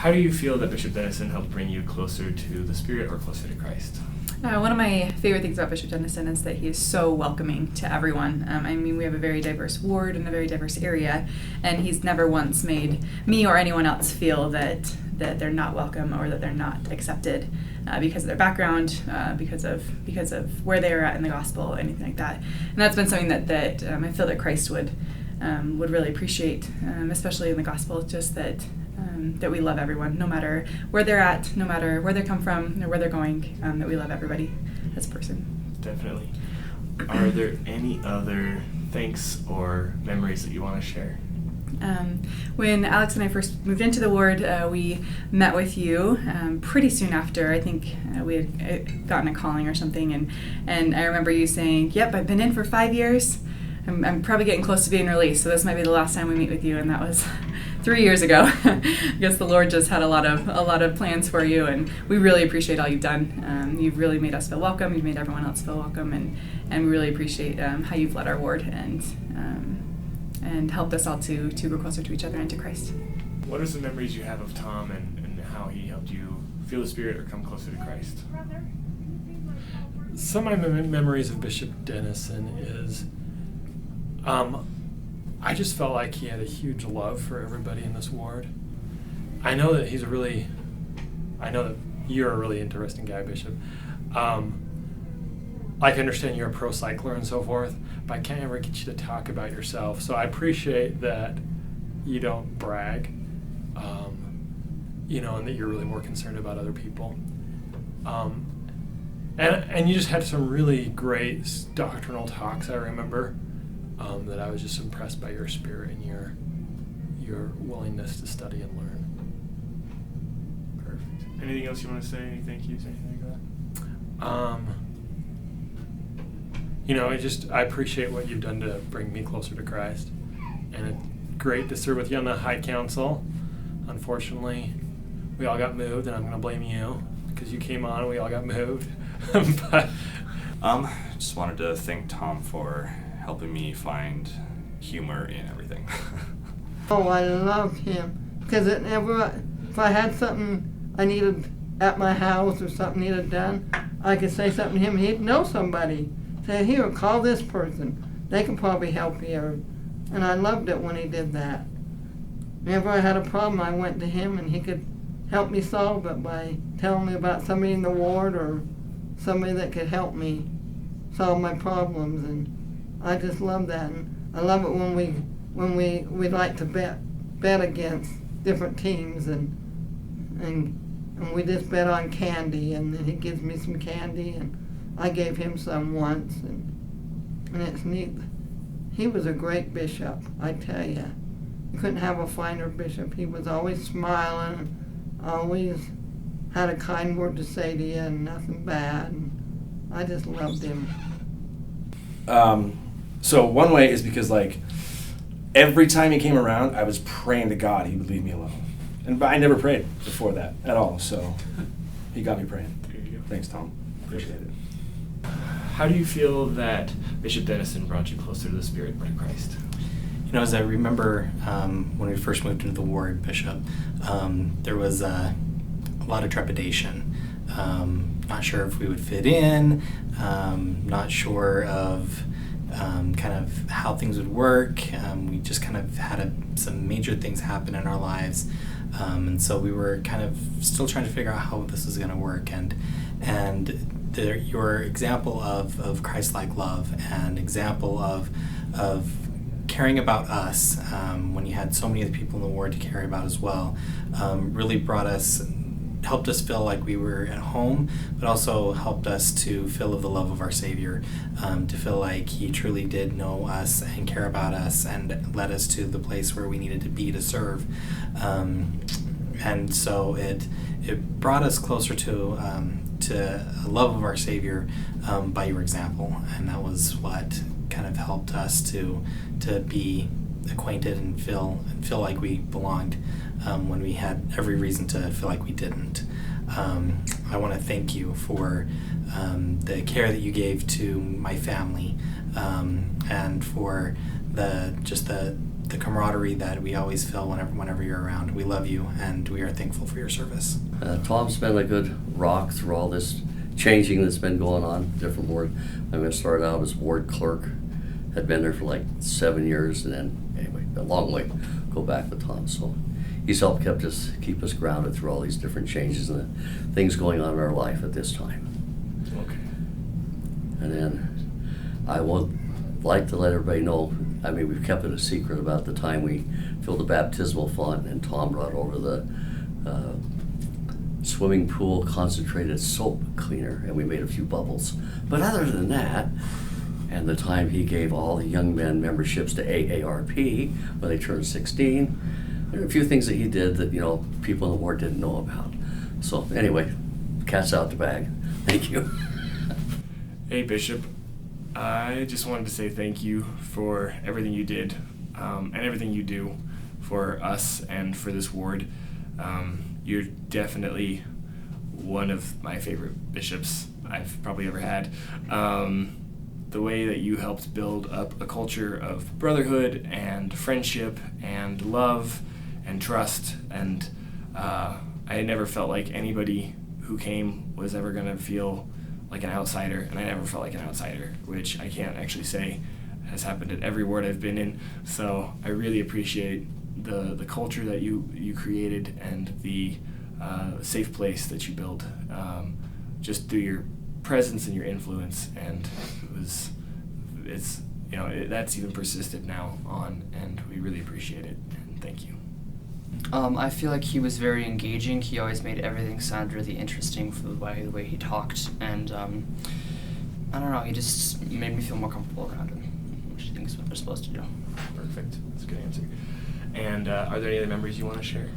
How do you feel that Bishop Denison helped bring you closer to the Spirit or closer to Christ? One of my favorite things about Bishop Denison is that he is so welcoming to everyone. We have a very diverse ward and a very diverse area, and he's never once made me or anyone else feel that they're not welcome or that they're not accepted because of their background, because of where they are at in the gospel, anything like that. And that's been something that I feel that Christ would really appreciate, especially in the gospel, just that we love everyone, no matter where they're at, no matter where they come from, or where they're going, that we love everybody as a person. Definitely. Are there any other thanks or memories that you want to share? When Alex and I first moved into the ward, we met with you pretty soon after. I think we had gotten a calling or something, and I remember you saying, "Yep, I've been in for 5 years. I'm probably getting close to being released, so this might be the last time we meet with you," and that was 3 years ago. I guess the Lord just had a lot of plans for you, and we really appreciate all you've done. You've really made us feel welcome. You've made everyone else feel welcome, and we really appreciate how you've led our ward and helped us all to grow closer to each other and to Christ. What are some memories you have of Tom and how he helped you feel the Spirit or come closer to Christ? Some of my memories of Bishop Denison is I just felt like he had a huge love for everybody in this ward. I know that you're a really interesting guy, Bishop. I can understand you're a pro cycler and so forth, but I can't ever get you to talk about yourself. So I appreciate that you don't brag, and that you're really more concerned about other people. And you just had some really great doctrinal talks, I remember, that I was just impressed by your spirit and your willingness to study and learn. Perfect. Anything else you want to say? Any thank yous, anything like that? I appreciate what you've done to bring me closer to Christ. And it's great to serve with you on the High Council. Unfortunately, we all got moved, and I'm going to blame you because you came on and we all got moved. But just wanted to thank Tom for helping me find humor in everything. Oh, I loved him because if I had something I needed at my house or something needed done, I could say something to him. He'd know somebody. Say, "Here, call this person. They can probably help you." And I loved it when he did that. Whenever I had a problem, I went to him, and he could help me solve it by telling me about somebody in the ward or somebody that could help me solve my problems. And I just love that. And I love it when we like to bet against different teams, and we just bet on candy, and then he gives me some candy, and I gave him some once, and it's neat. He was a great bishop, I tell you. You couldn't have a finer bishop. He was always smiling, always had a kind word to say to you, and nothing bad. And I just loved him. So one way is because every time he came around, I was praying to God he would leave me alone. But I never prayed before that at all, so he got me praying. There you go. Thanks, Tom. Appreciate it. How do you feel that Bishop Denison brought you closer to the Spirit or to Christ? As I remember when we first moved into the ward, Bishop, there was a lot of trepidation. Not sure if we would fit in, not sure of kind of how things would work. We just kind of had some major things happen in our lives. And so we were kind of still trying to figure out how this was going to work. And your example of Christ-like love and example of caring about us when you had so many other people in the ward to care about as well really helped us feel like we were at home, but also helped us to feel of the love of our Savior, to feel like he truly did know us and care about us and led us to the place where we needed to be to serve. And so it brought us closer to a love of our Savior by your example, and that was what kind of helped us to be acquainted and feel like we belonged when we had every reason to feel like we didn't. I want to thank you for the care that you gave to my family, and for the the camaraderie that we always feel whenever you're around. We love you, and we are thankful for your service. Tom's been a good rock through all this changing that's been going on, different ward. I'm going to start out as ward clerk. Had been there for like 7 years, and then anyway, a long way go back with Tom. So he's helped keep us grounded through all these different changes and the things going on in our life at this time. Okay. And then I would like to let everybody know, I mean, we've kept it a secret about the time we filled the baptismal font and Tom brought over the swimming pool concentrated soap cleaner, and we made a few bubbles. But other than that, and the time he gave all the young men memberships to AARP when they turned 16, there are a few things that he did that, you know, people in the ward didn't know about. So anyway, cat's out the bag. Thank you. Hey, Bishop. I just wanted to say thank you for everything you did and everything you do for us and for this ward. You're definitely one of my favorite bishops I've probably ever had. The way that you helped build up a culture of brotherhood and friendship and love and trust, and I never felt like anybody who came was ever going to feel like an outsider, and I never felt like an outsider, which I can't actually say has happened at every ward I've been in. So I really appreciate the culture that you created and the safe place that you built, just through your presence and your influence, and it's that's even persisted now on, and we really appreciate it, and thank you. I feel like he was very engaging. He always made everything sound really interesting for the way he talked, and I don't know, he just made me feel more comfortable around him, which I think is what they're supposed to do. Perfect. That's a good answer. And are there any other memories you want to share?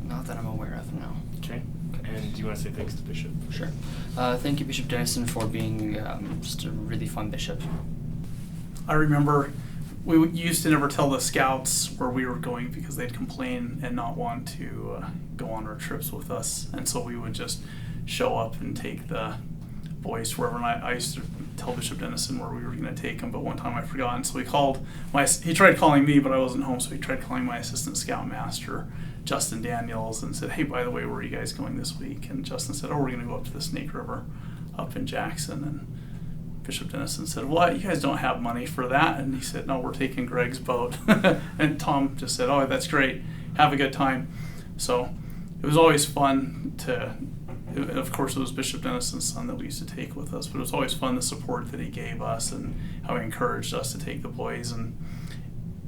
Not that I'm aware of, no. Okay. And do you want to say thanks to Bishop? Sure. Thank you, Bishop Denison, for being just a really fun bishop. I remember we used to never tell the scouts where we were going because they'd complain and not want to go on our trips with us. And so we would just show up and take the boys wherever. And I used to tell Bishop Denison where we were going to take him, but one time I forgot. And so he tried calling me, but I wasn't home. So he tried calling my assistant scoutmaster, Justin Daniels, and said, hey, by the way, where are you guys going this week? And Justin said, oh, we're going to go up to the Snake River up in Jackson. And Bishop Denison said, well, you guys don't have money for that. And he said, no, we're taking Greg's boat. And Tom just said, oh, that's great. Have a good time. So it was always fun of course, it was Bishop Denison's son that we used to take with us, but it was always fun, the support that he gave us and how he encouraged us to take the boys. And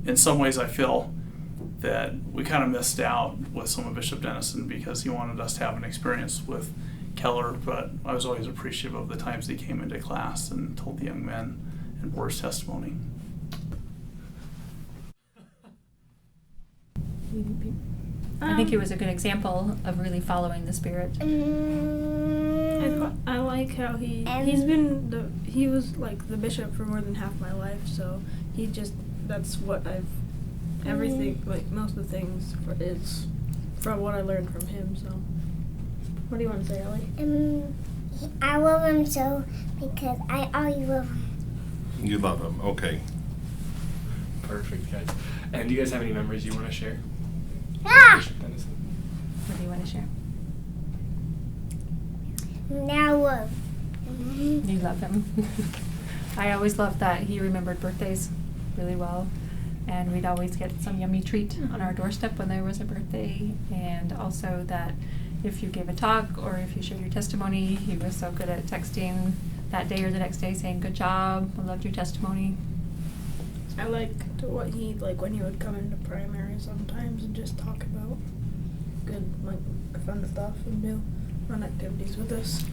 in some ways, I feel that we kind of missed out with some of Bishop Denison because he wanted us to have an experience with Keller, but I was always appreciative of the times he came into class and told the young men and bore his testimony. I think he was a good example of really following the Spirit. I like how he was like the bishop for more than half my life, so that's what everything, like most of the things is from what I learned from him. So what do you want to say, Ellie? I love him so because I always love him. You love him, okay. Perfect, guys. And do you guys have any memories you want to share? Ah! What do you want to share? Now love. You love him. I always loved that he remembered birthdays really well, and we'd always get some yummy treat on our doorstep when there was a birthday, and also that if you gave a talk or if you shared your testimony, he was so good at texting that day or the next day saying, good job, I loved your testimony. I liked what when he would come into primary sometimes and just talk about good, fun stuff and do fun activities with us.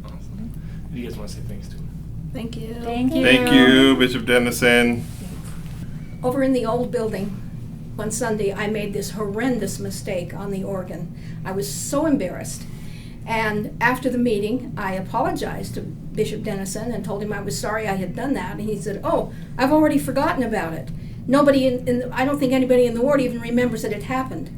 Awesome. Do you guys want to say thanks to him? Thank you. Thank you. Thank you, Bishop Denison. Over in the old building, one Sunday, I made this horrendous mistake on the organ. I was so embarrassed. And after the meeting, I apologized to Bishop Denison and told him I was sorry I had done that. And he said, oh, I've already forgotten about it. Nobody I don't think anybody in the ward even remembers that it happened.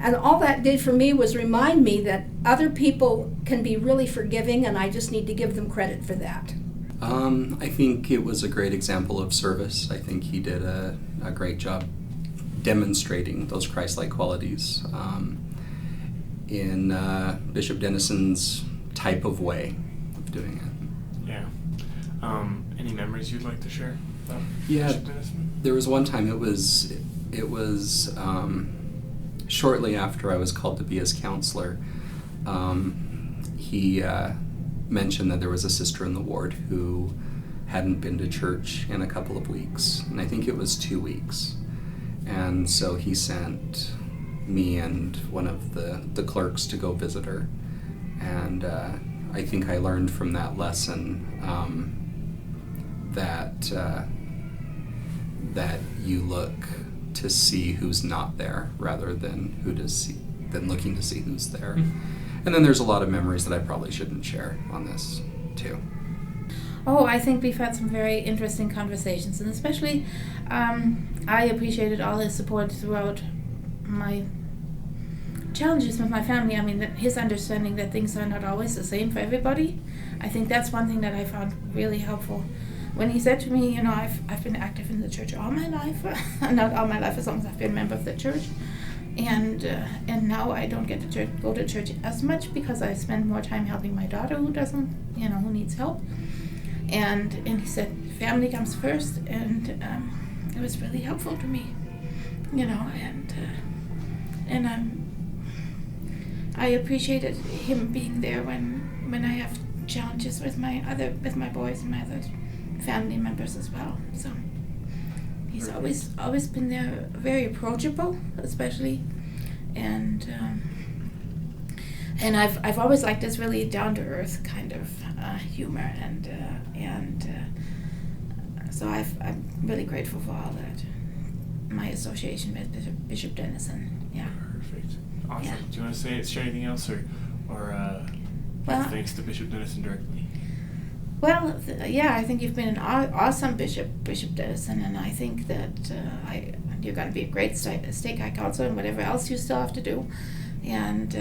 And all that did for me was remind me that other people can be really forgiving, and I just need to give them credit for that. I think it was a great example of service. I think he did a great job demonstrating those Christ-like qualities in Bishop Denison's type of way of doing it. Yeah. Any memories you'd like to share about Yeah, Bishop Denison? there was one time, it was shortly after I was called to be his counselor. He mentioned that there was a sister in the ward who hadn't been to church in a couple of weeks, and I think it was 2 weeks. And so he sent me and one of the clerks to go visit her. And I think I learned from that lesson that you look to see who's not there rather than looking to see who's there. And then there's a lot of memories that I probably shouldn't share on this too. Oh, I think we've had some very interesting conversations, and especially I appreciated all his support throughout my challenges with my family. I mean, his understanding that things are not always the same for everybody. I think that's one thing that I found really helpful. When he said to me, I've been active in the church all my life, not all my life, as long as I've been a member of the church, and now I don't get to go to church as much because I spend more time helping my daughter who needs help. And he said, family comes first, and it was really helpful to me, and I appreciated him being there when I have challenges with my boys and my other family members as well. So he's always been there, very approachable, especially, and I've always liked this really down to earth kind of humor, and so I'm really grateful for all that. My association with Bishop Denison. Yeah. Perfect. Awesome. Yeah. Do you want to share anything else, or thanks to Bishop Denison directly? Well, I think you've been an awesome Bishop Denison, and I think that you're going to be a great stake high counselor and whatever else you still have to do. And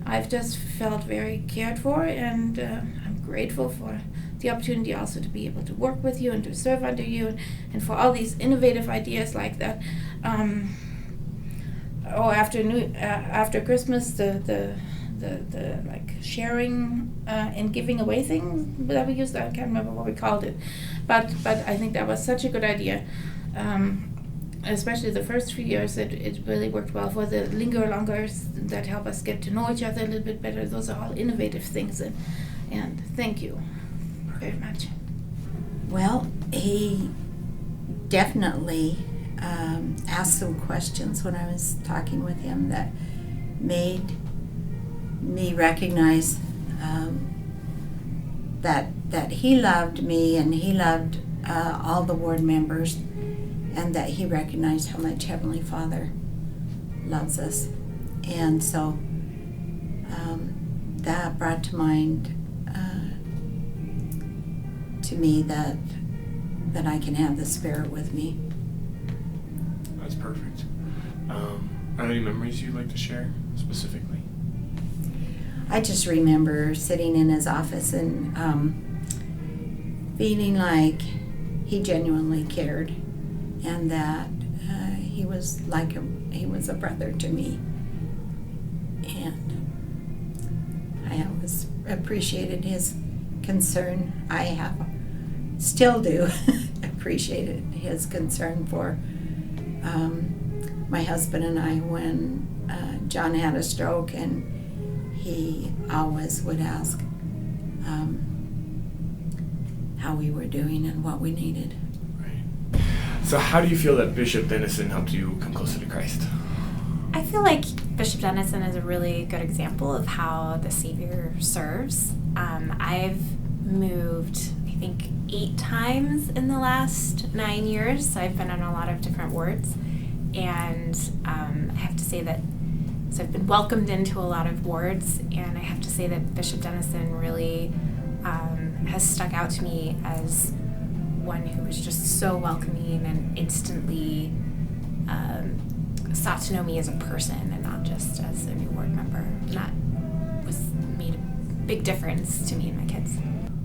I've just felt very cared for, and I'm grateful for the opportunity also to be able to work with you and to serve under you, and for all these innovative ideas like that. After Christmas, the like sharing and giving away thing that we used, I can't remember what we called it, but I think that was such a good idea. Especially the first few years, it really worked well. For the linger-longers that help us get to know each other a little bit better, those are all innovative things, and thank you very much. Well, he definitely asked some questions when I was talking with him that made me recognize that he loved me, and he loved all the ward members, and that he recognized how much Heavenly Father loves us. And so that brought to mind to me that I can have the Spirit with me. That's perfect. Are there any memories you'd like to share specifically? I just remember sitting in his office and feeling like he genuinely cared, and that he was a brother to me. And I always appreciated his concern. Still do appreciated his concern for my husband and I when John had a stroke, and he always would ask how we were doing and what we needed. Right. So how do you feel that Bishop Denison helped you come closer to Christ? I feel like Bishop Denison is a really good example of how the Savior serves. I've moved, I think, 8 times in the last 9 years, so I've been on a lot of different wards, and I have to say that so I've been welcomed into a lot of wards, and I have to say that Bishop Denison really has stuck out to me as one who was just so welcoming and instantly sought to know me as a person and not just as a new ward member. And that made a big difference to me and my kids.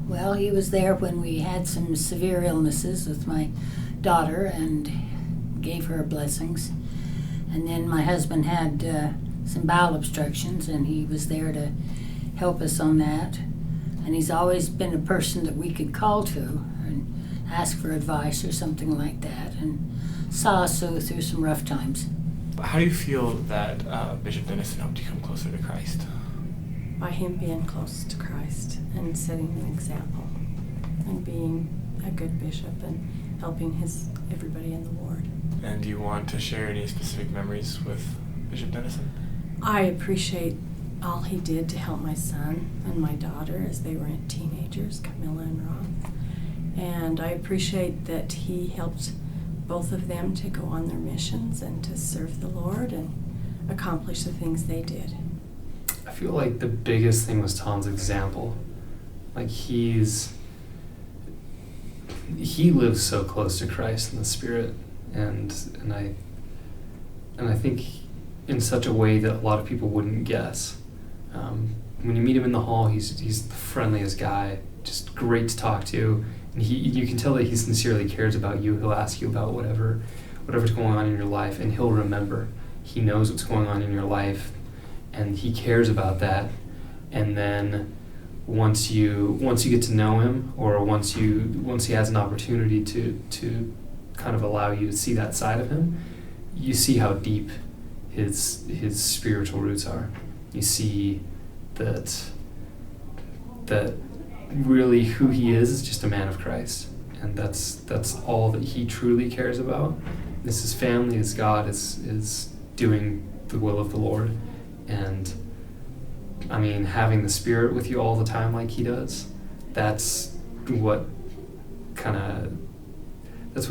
Well, he was there when we had some severe illnesses with my daughter and gave her blessings. And then my husband had some bowel obstructions, and he was there to help us on that. And he's always been a person that we could call to and ask for advice or something like that, and saw us through some rough times. How do you feel that Bishop Denison helped you come closer to Christ? By him being close to Christ and setting an example and being a good bishop and helping everybody in the ward. And do you want to share any specific memories with Bishop Denison? I appreciate all he did to help my son and my daughter as they were teenagers, Camilla and Ron. And I appreciate that he helped both of them to go on their missions and to serve the Lord and accomplish the things they did. I feel like the biggest thing was Tom's example. Like he lives so close to Christ in the Spirit, and I think in such a way that a lot of people wouldn't guess. When you meet him in the hall, he's the friendliest guy, just great to talk to, and you can tell that he sincerely cares about you. He'll ask you about whatever's going on in your life, and he'll remember. He knows what's going on in your life, and he cares about that. And then once you get to know him, or once he has an opportunity to kind of allow you to see that side of him, you see how deep his spiritual roots are. You see that really who he is just a man of Christ, and that's all that he truly cares about. This is family, is God, is doing the will of the Lord. And I mean, having the Spirit with you all the time like he does, that's what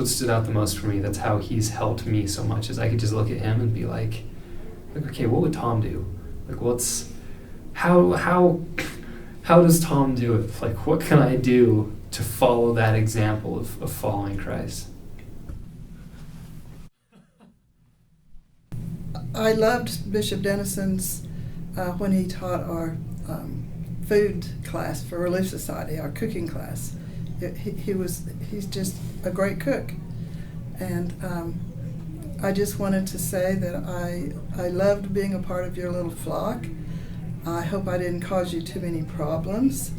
stood out the most for me. That's how he's helped me so much, is I could just look at him and be like, okay, what would Tom do? Like, how does Tom do it? Like, what can I do to follow that example of following Christ? I loved Bishop Denison's when he taught our food class for Relief Society, our cooking class. He's just a great cook, and I just wanted to say that I loved being a part of your little flock. I hope I didn't cause you too many problems.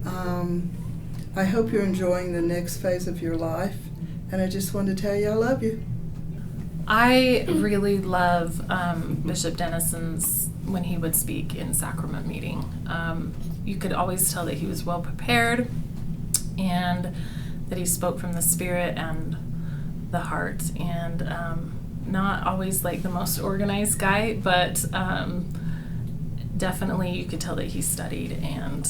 I hope you're enjoying the next phase of your life, and I just wanted to tell you I love you. I really love Bishop Denison's when he would speak in sacrament meeting. You could always tell that he was well prepared and that he spoke from the Spirit and the heart, and not always like the most organized guy, but definitely you could tell that he studied, and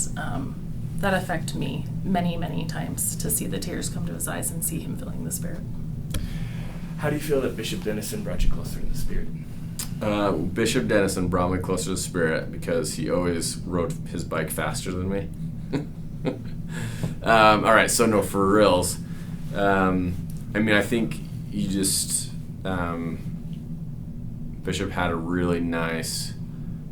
that affected me many, many times to see the tears come to his eyes and see him feeling the Spirit. How do you feel that Bishop Denison brought you closer to the Spirit? Bishop Denison brought me closer to the Spirit because he always rode his bike faster than me. All right, so no, for reals. I think you just, Bishop had a really nice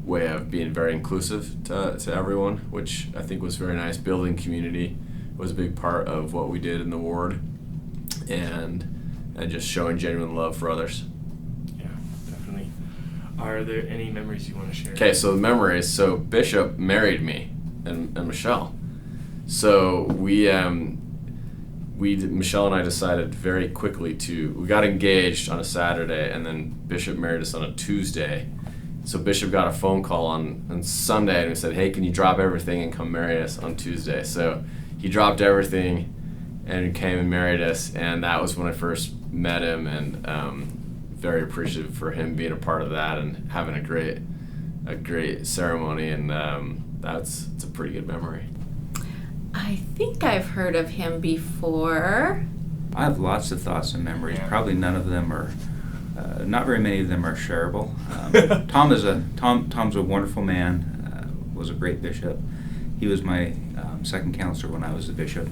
way of being very inclusive to everyone, which I think was very nice. Building community was a big part of what we did in the ward, and just showing genuine love for others. Yeah, definitely. Are there any memories you want to share? Okay, so the memories. So Bishop married me and Michelle. So Michelle and I decided very quickly we got engaged on a Saturday, and then Bishop married us on a Tuesday. So Bishop got a phone call on Sunday, and we said, hey, can you drop everything and come marry us on Tuesday? So he dropped everything and came and married us, and that was when I first met him, and very appreciative for him being a part of that and having a great ceremony, and it's a pretty good memory. I think I've heard of him before. I have lots of thoughts and memories. Probably none of them are, not very many of them are shareable. Tom's a wonderful man, was a great bishop. He was my second counselor when I was a bishop,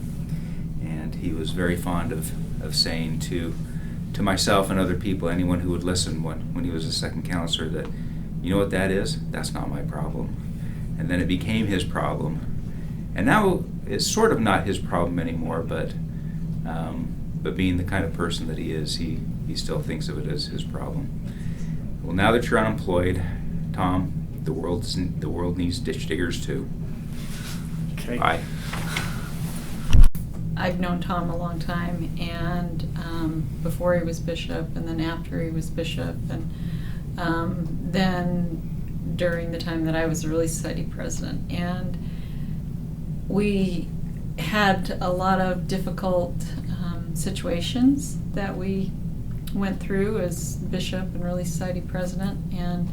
and he was very fond of saying to to myself and other people, anyone who would listen when he was a second counselor, that, you know what that is? That's not my problem. And then it became his problem. And now it's sort of not his problem anymore, but being the kind of person that he is, he still thinks of it as his problem. Well, now that you're unemployed, Tom, the world needs ditch diggers too. Okay. Bye. I've known Tom a long time, and before he was bishop, and then after he was bishop, and then during the time that I was a Relief Society president. And we had a lot of difficult situations that we went through as bishop and Relief Society president, and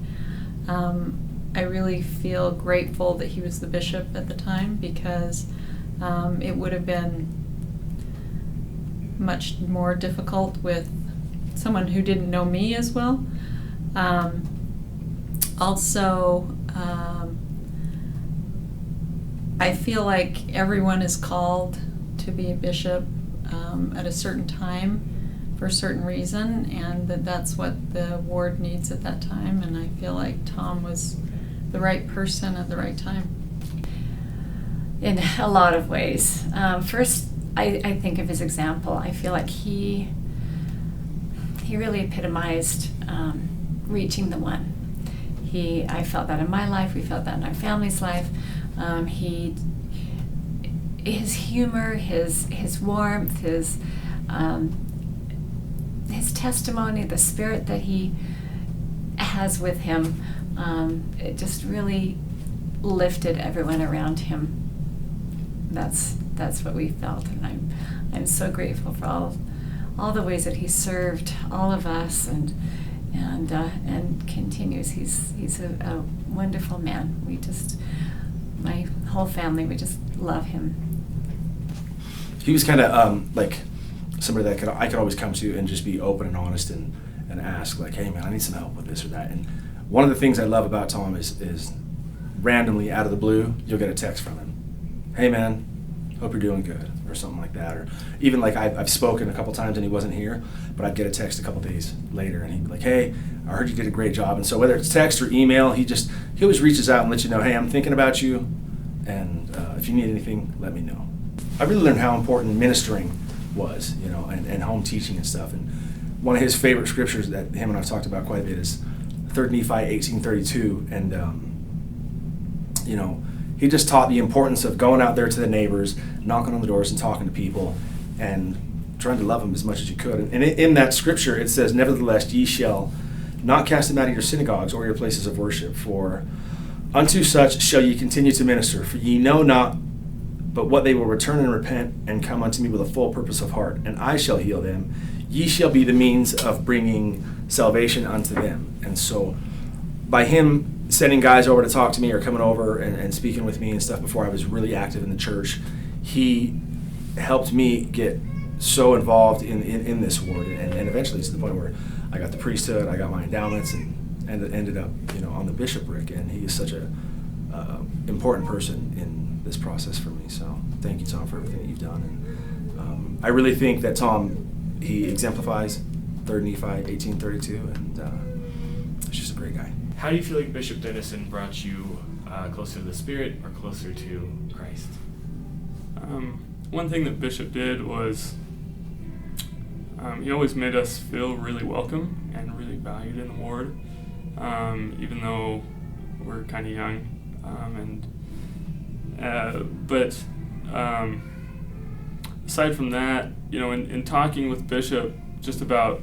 I really feel grateful that he was the bishop at the time, because it would have been much more difficult with someone who didn't know me as well. I feel like everyone is called to be a bishop at a certain time for a certain reason, and that's what the ward needs at that time, and I feel like Tom was the right person at the right time. In a lot of ways. First, I think of his example. I feel like he really epitomized reaching the one. I felt that in my life, we felt that in our family's life. His humor, his warmth, his testimony, the spirit that he has with him, it just really lifted everyone around him. That's what we felt, and I'm so grateful for all the ways that he served all of us and continues. He's a wonderful man. My whole family, we just love him. He was kind of like somebody that I could always come to and just be open and honest and ask, like, hey man, I need some help with this or that. And one of the things I love about Tom is randomly out of the blue, you'll get a text from him. Hey man, hope you're doing good, or something like that. Or even like I've spoken a couple times and he wasn't here, but I'd get a text a couple days later and he'd be like, hey, I heard you did a great job. And so whether it's text or email, he always reaches out and lets you know, hey, I'm thinking about you, and if you need anything, let me know. I really learned how important ministering was, and home teaching and stuff. And one of his favorite scriptures that him and I've talked about quite a bit is 3 Nephi 18:32, and he just taught the importance of going out there to the neighbors, knocking on the doors and talking to people, and trying to love them as much as you could. And in that scripture, it says, nevertheless, ye shall not cast them out of your synagogues or your places of worship, for unto such shall ye continue to minister. For ye know not but what they will return and repent and come unto me with a full purpose of heart, and I shall heal them. Ye shall be the means of bringing salvation unto them. And so by him sending guys over to talk to me or coming over and speaking with me and stuff before I was really active in the church, he helped me get so involved in this ward, and eventually to the point where I got the priesthood, I got my endowments, and ended up on the bishopric. And he is such a important person in this process for me. So thank you, Tom, for everything that you've done. And I really think that Tom, he exemplifies 3 Nephi 18:32, and he's just a great guy. How do you feel like Bishop Denison brought you closer to the Spirit or closer to Christ? One thing that Bishop did was he always made us feel really welcome and really valued in the ward, even though we're kind of young. But aside from that, in talking with Bishop just about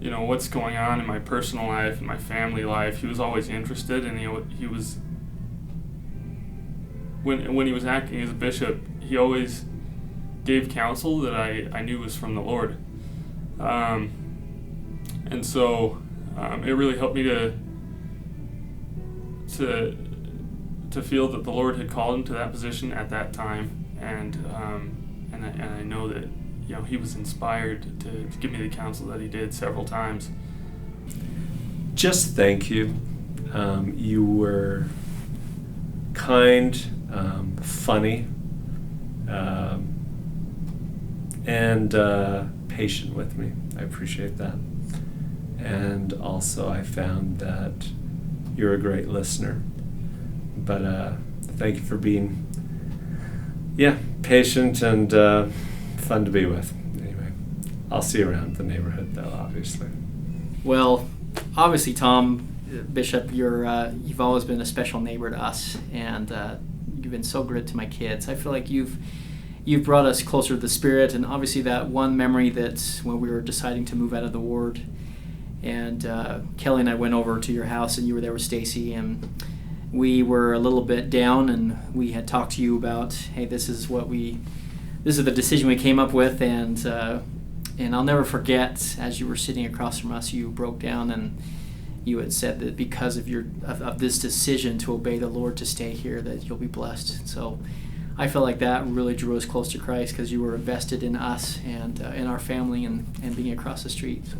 what's going on in my personal life and my family life, he was always interested, and he was when he was acting as a bishop, he always gave counsel that I knew was from the Lord, and so it really helped me to feel that the Lord had called him to that position at that time, and I know that he was inspired to give me the counsel that he did several times. Just thank you. You were kind, funny, and patient with me. I appreciate that. And also I found that you're a great listener. But thank you for being, patient and fun to be with. Anyway, I'll see you around the neighborhood, though, obviously. Well, obviously, Tom, Bishop, you've always been a special neighbor to us, and you've been so good to my kids. I feel like you've brought us closer to the Spirit, and obviously that one memory that when we were deciding to move out of the ward, and Kelly and I went over to your house, and you were there with Stacy, and we were a little bit down, and we had talked to you about, hey, this is the decision we came up with, and I'll never forget, as you were sitting across from us, you broke down and you had said that because of this decision to obey the Lord, to stay here, that you'll be blessed. So I felt like that really drew us close to Christ, because you were invested in us and in our family and being across the street. So.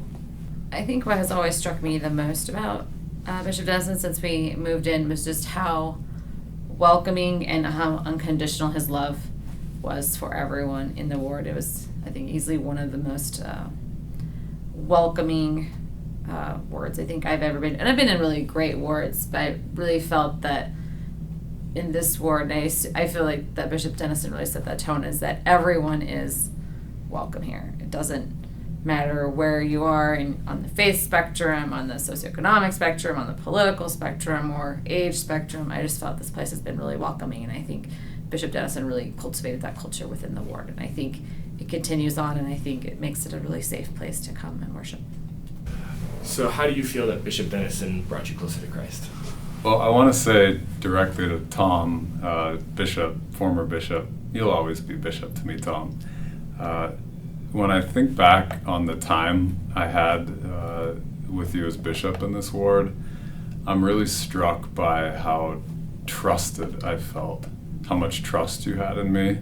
I think what has always struck me the most about Bishop Denison since we moved in was just how welcoming and how unconditional his love was for everyone in the ward. It was, I think, easily one of the most welcoming wards I think I've ever been. And I've been in really great wards, but I really felt that in this ward, I feel like that Bishop Denison really set that tone, is that everyone is welcome here. It doesn't matter where you are on the faith spectrum, on the socioeconomic spectrum, on the political spectrum, or age spectrum. I just felt this place has been really welcoming, and I think Bishop Denison really cultivated that culture within the ward, and I think it continues on, and I think it makes it a really safe place to come and worship. So how do you feel that Bishop Denison brought you closer to Christ? Well, I want to say directly to Tom, Bishop, former Bishop, you'll always be Bishop to me, Tom. When I think back on the time I had with you as Bishop in this ward, I'm really struck by how trusted I felt, how much trust you had in me.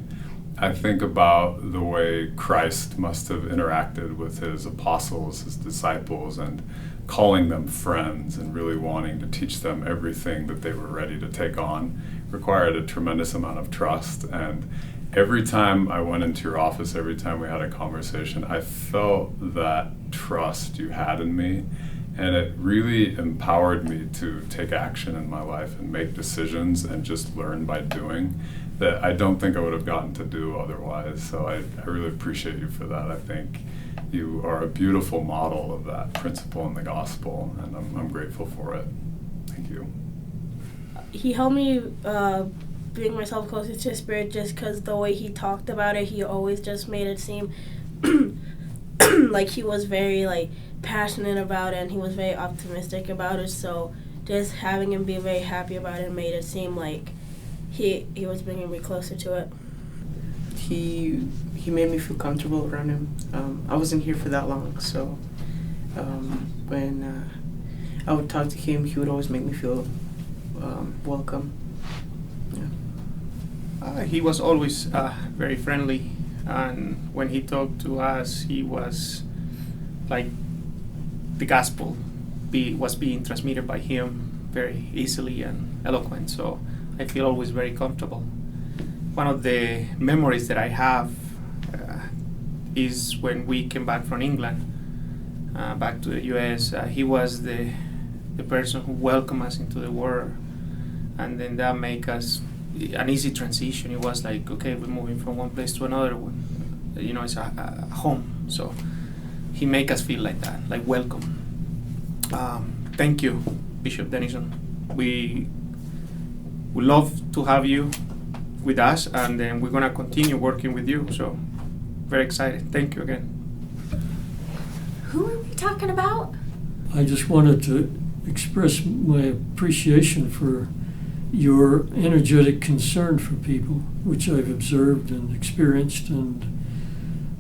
I think about the way Christ must have interacted with his apostles, his disciples, and calling them friends and really wanting to teach them everything that they were ready to take on required a tremendous amount of trust. And every time I went into your office, every time we had a conversation, I felt that trust you had in me, and it really empowered me to take action in my life and make decisions and just learn by doing that I don't think I would have gotten to do otherwise. So I really appreciate you for that. I think you are a beautiful model of that principle in the gospel, and I'm grateful for it. Thank you. He helped me bring myself closer to the Spirit just because the way he talked about it, he always just made it seem like he was very passionate about it, and he was very optimistic about it. So just having him be very happy about it made it seem like he was bringing me closer to it. He made me feel comfortable around him. I wasn't here for that long, so when I would talk to him, he would always make me feel welcome. Yeah. He was always very friendly, and when he talked to us, he was like the gospel was being transmitted by him very easily and eloquent, so I feel always very comfortable. One of the memories that I have is when we came back from England, back to the US. He was the person who welcomed us into the world, and then that made us an easy transition. It was like, okay, we're moving from one place to another. It's a home. So he made us feel like that, like welcome. Thank you, Bishop Denison. We love to have you with us, and then we're gonna continue working with you. So very excited. Thank you again. Who are we talking about? I just wanted to express my appreciation for your energetic concern for people, which I've observed and experienced, and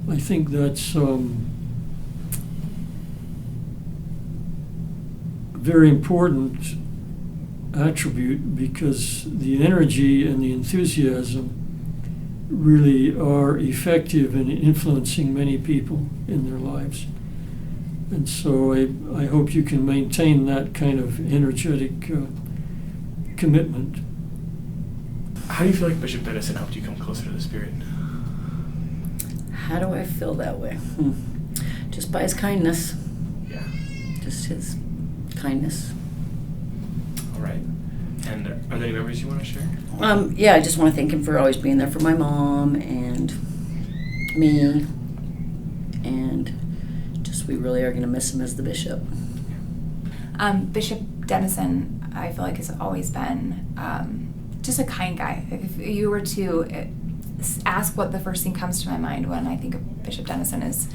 I think that's a very important attribute, because the energy and the enthusiasm really are effective in influencing many people in their lives. And so I hope you can maintain that kind of energetic commitment. How do you feel like Bishop Denison helped you come closer to the Spirit? How do I feel that way? just by his kindness. Yeah. Just his kindness. All right. And are there any memories you want to share? Yeah, I just want to thank him for always being there for my mom and me. And just we really are going to miss him as the bishop. Bishop Denison, I feel like, has always been just a kind guy. If you were to ask what the first thing comes to my mind when I think of Bishop Denison is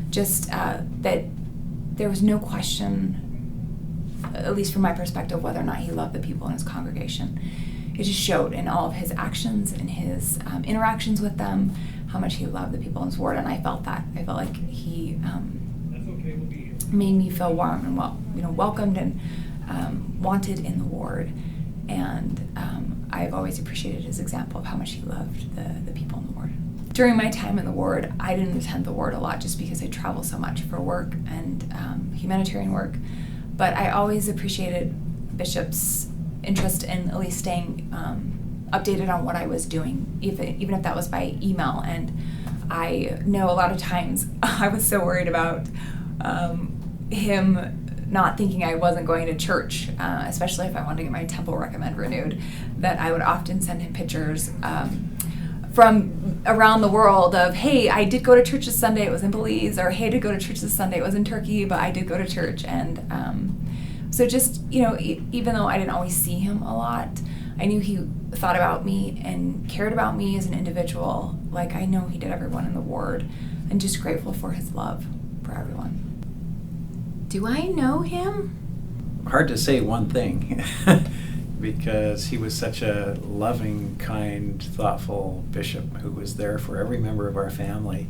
just that there was no question, at least from my perspective, whether or not he loved the people in his congregation. It just showed in all of his actions and his interactions with them how much he loved the people in his ward, and I felt that. I felt like he made me feel warm and welcomed and wanted in the ward, and I've always appreciated his example of how much he loved the people in the ward. During my time in the ward, I didn't attend the ward a lot just because I travel so much for work and humanitarian work, but I always appreciated Bishop's interest in at least staying updated on what I was doing, even if that was by email. And I know a lot of times I was so worried about him not thinking I wasn't going to church, especially if I wanted to get my temple recommend renewed, that I would often send him pictures from around the world of, hey, I did go to church this Sunday, it was in Belize, or hey, I did go to church this Sunday, it was in Turkey, but I did go to church. And so just, even though I didn't always see him a lot, I knew he thought about me and cared about me as an individual, like I know he did everyone in the ward, and just grateful for his love for everyone. Do I know him? Hard to say one thing because he was such a loving, kind, thoughtful bishop who was there for every member of our family,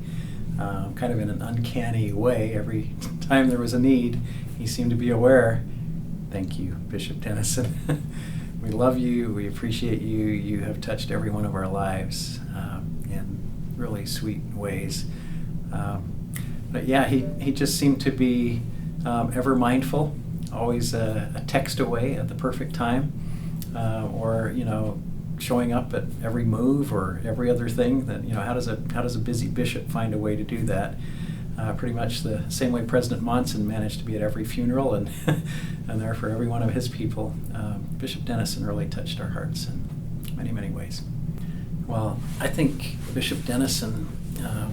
kind of in an uncanny way. Every time there was a need, he seemed to be aware. Thank you, Bishop Denison. We love you. We appreciate you. You have touched every one of our lives in really sweet ways. But yeah, he just seemed to be ever mindful, always a text away at the perfect time, or showing up at every move or every other thing. That how does a busy bishop find a way to do that? Pretty much the same way President Monson managed to be at every funeral and and there for every one of his people. Bishop Denison really touched our hearts in many, many ways. Well, I think Bishop Denison,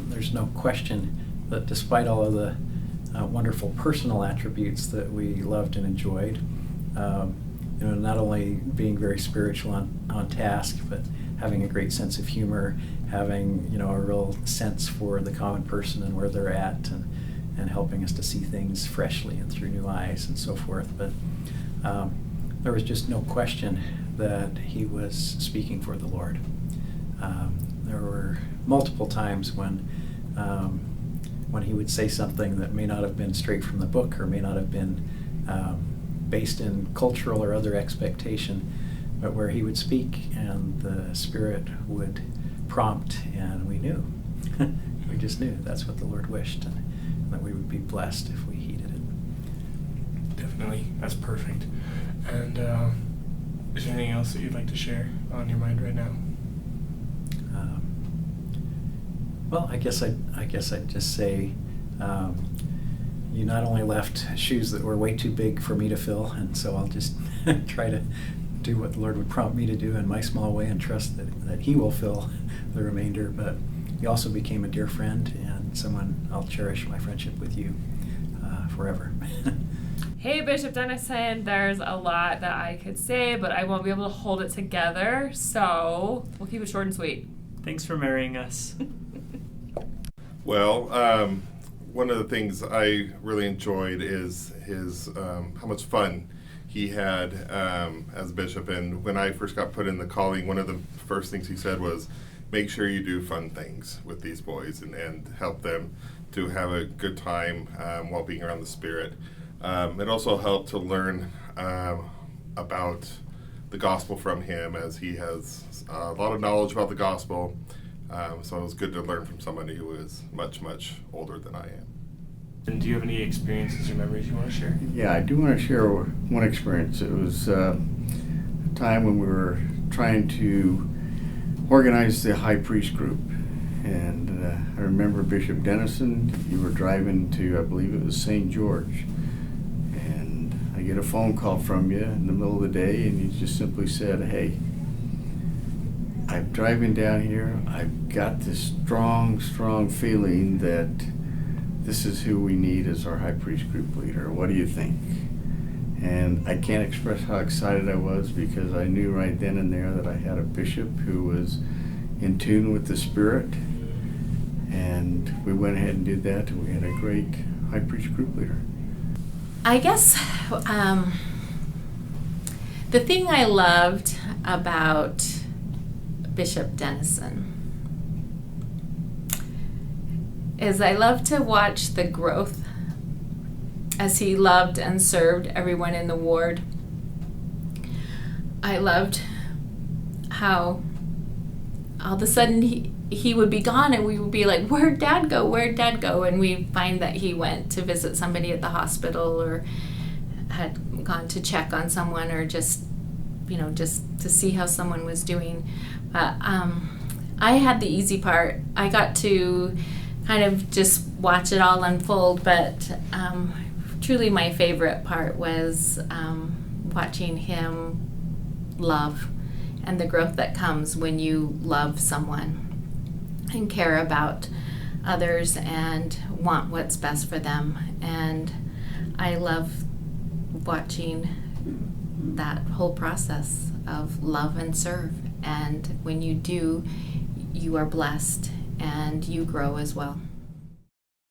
there's no question that despite all of the wonderful personal attributes that we loved and enjoyed, not only being very spiritual on task, but having a great sense of humor, having a real sense for the common person and where they're at, and helping us to see things freshly and through new eyes and so forth. But there was just no question that he was speaking for the Lord. There were multiple times when he would say something that may not have been straight from the book or may not have been based in cultural or other expectation, but where he would speak and the Spirit would prompt, and we knew. We just knew that's what the Lord wished, and that we would be blessed if we heeded it. Definitely. That's perfect. And is there anything else that you'd like to share on your mind right now? Well, I guess I'd just say you not only left shoes that were way too big for me to fill, and so I'll just try to do what the Lord would prompt me to do in my small way and trust that He will fill the remainder. But you also became a dear friend and someone I'll cherish my friendship with you forever. Hey, Bishop Denison, there's a lot that I could say, but I won't be able to hold it together, so we'll keep it short and sweet. Thanks for marrying us. Well, one of the things I really enjoyed is his how much fun he had as bishop. And when I first got put in the calling, one of the first things he said was, make sure you do fun things with these boys and help them to have a good time while being around the Spirit. It also helped to learn about the gospel from him, as he has a lot of knowledge about the gospel. So it was good to learn from somebody who is much, much older than I am. And do you have any experiences or memories you want to share? Yeah, I do want to share one experience. It was a time when we were trying to organize the high priest group. And I remember Bishop Denison, you were driving to, I believe it was St. George. And I get a phone call from you in the middle of the day, and you just simply said, hey, I'm driving down here. I've got this strong, strong feeling that this is who we need as our high priest group leader. What do you think? And I can't express how excited I was, because I knew right then and there that I had a bishop who was in tune with the Spirit. And we went ahead and did that, and we had a great high priest group leader. I guess the thing I loved about Bishop Denison is I loved to watch the growth as he loved and served everyone in the ward. I loved how all of a sudden he would be gone, and we would be like, where'd Dad go? Where'd Dad go? And we find that he went to visit somebody at the hospital, or had gone to check on someone, or just to see how someone was doing. But I had the easy part. I got to kind of just watch it all unfold, but truly my favorite part was watching him love, and the growth that comes when you love someone and care about others and want what's best for them. And I love watching that whole process of love and serve. And when you do, you are blessed and you grow as well.